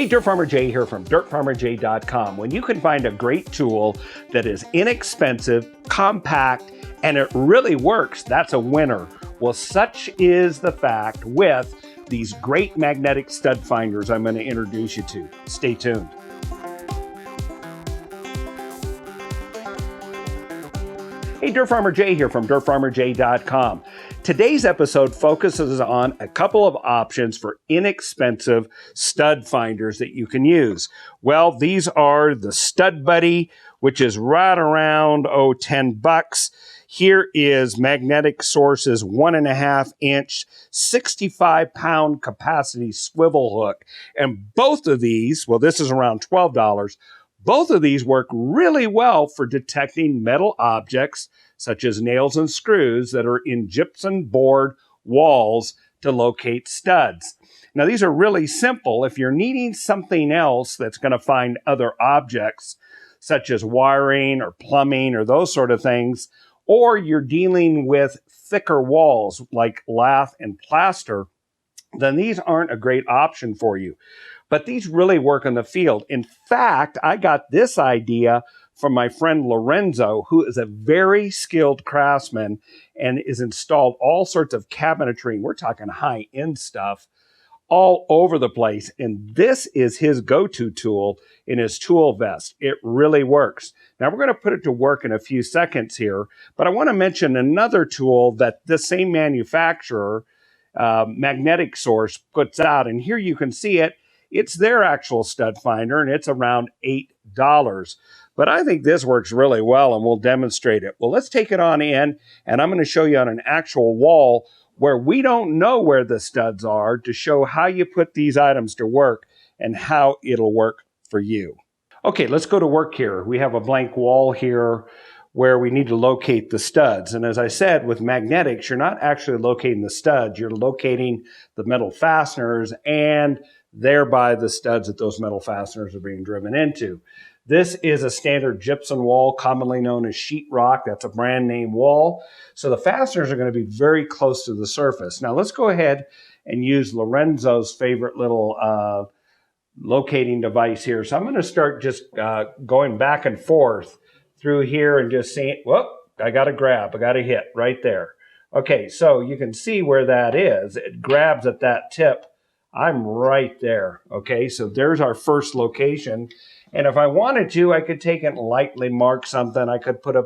Hey, Dirt Farmer Jay here from dirtfarmerjay.com. When you can find a great tool that is inexpensive, compact, and it really works, that's a winner. Well, such is the fact with these great magnetic stud finders I'm going to introduce you to. Stay tuned. Hey, Dirt Farmer Jay here from dirtfarmerjay.com. Today's episode focuses on a couple of options for inexpensive stud finders that you can use. Well, these are the Stud Buddy, which is right around, $10. Here is Magnetic Source's 1.5 inch, 65-pound capacity swivel hook. And both of these, well, this is around $12. Both of these work really well for detecting metal objects, such as nails and screws that are in gypsum board walls to locate studs. Now, these are really simple. If you're needing something else that's going to find other objects, such as wiring or plumbing or those sort of things, or you're dealing with thicker walls like lath and plaster, then these aren't a great option for you. But these really work in the field. In fact, I got this idea from my friend Lorenzo, who is a very skilled craftsman and is installed all sorts of cabinetry. We're talking high-end stuff all over the place. And this is his go-to tool in his tool vest. It really works. Now, we're going to put it to work in a few seconds here, but I want to mention another tool that the same manufacturer, Magnetic Source, puts out. And here you can see it. It's their actual stud finder, and it's around $8. But I think this works really well, and we'll demonstrate it. Well, let's take it on in, and I'm going to show you on an actual wall where we don't know where the studs are to show how you put these items to work and how it'll work for you. Okay, let's go to work here. We have a blank wall here where we need to locate the studs. And as I said, with magnetics, you're not actually locating the studs. You're locating the metal fasteners and thereby the studs that those metal fasteners are being driven into. This is a standard gypsum wall, commonly known as Sheetrock. That's a brand name wall. So the fasteners are going to be very close to the surface. Now let's go ahead and use Lorenzo's favorite little locating device here. So I'm going to start just going back and forth through here and just seeing, whoop, I got to grab, I got to hit right there. Okay, so you can see where that is. It grabs at that tip. I'm right there. Okay, so there's our first location. And if I wanted to, I could take it and lightly mark something. I could put a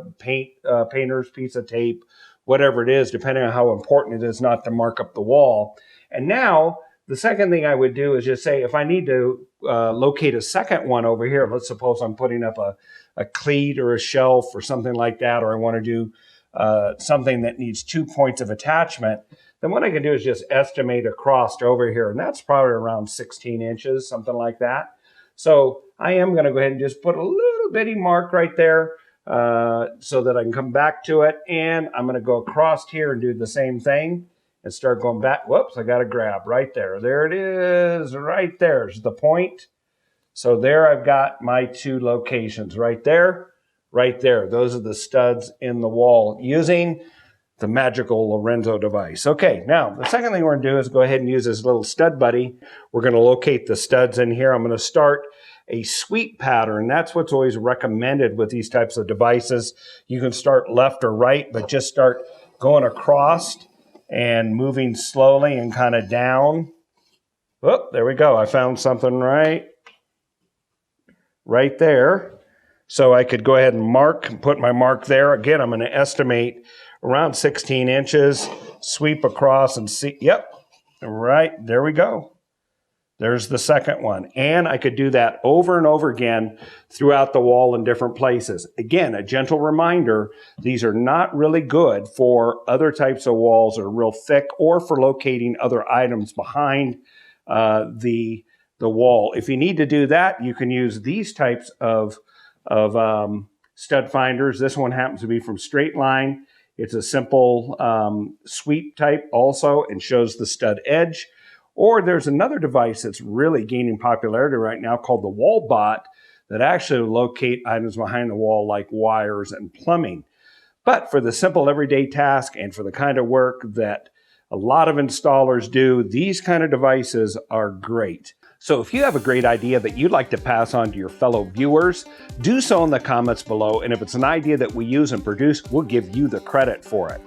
painter's piece of tape, whatever it is, depending on how important it is not to mark up the wall. And now, the second thing I would do is just say, if I need to locate a second one over here, let's suppose I'm putting up a cleat or a shelf or something like that, or I want to do something that needs 2 points of attachment, then what I can do is just estimate across over here, and that's probably around 16 inches, something like that. So I am going to go ahead and just put a little bitty mark right there so that I can come back to it, and I'm going to go across here and do the same thing and start going back. Whoops, I got to grab right there. There it is, right there's the point. So there I've got my two locations right there, right there. Those are the studs in the wall using the magical Lorenzo device. Okay, now the second thing we're going to do is go ahead and use this little Stud Buddy. We're going to locate the studs in here. I'm going to start a sweep pattern. That's what's always recommended with these types of devices. You can start left or right, but just start going across and moving slowly and kind of down. Oh, there we go. I found something right there. So I could go ahead and mark, put my mark there. Again, I'm going to estimate around 16 inches, sweep across and see, yep, right, there we go. There's the second one. And I could do that over and over again throughout the wall in different places. Again, a gentle reminder, these are not really good for other types of walls that are real thick or for locating other items behind the wall. If you need to do that, you can use these types of stud finders. This one happens to be from Straight Line. It's a simple sweep type also and shows the stud edge. Or there's another device that's really gaining popularity right now called the Wall Bot that actually locate items behind the wall like wires and plumbing. But for the simple everyday task and for the kind of work that a lot of installers do, these kind of devices are great. So if you have a great idea that you'd like to pass on to your fellow viewers, do so in the comments below, and if it's an idea that we use and produce, we'll give you the credit for it.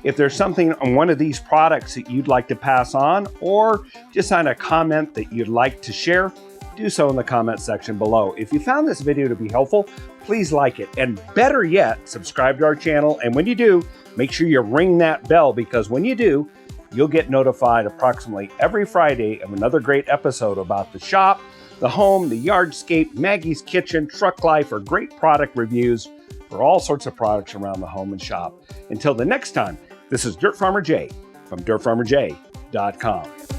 If there's something on one of these products that you'd like to pass on, or just on a comment that you'd like to share, do so in the comment section below. If you found this video to be helpful, please like it, and better yet, subscribe to our channel, and when you do, make sure you ring that bell, because when you do, you'll get notified approximately every Friday of another great episode about the shop, the home, the yardscape, Maggie's kitchen, truck life, or great product reviews for all sorts of products around the home and shop. Until the next time, this is Dirt Farmer Jay from dirtfarmerjay.com.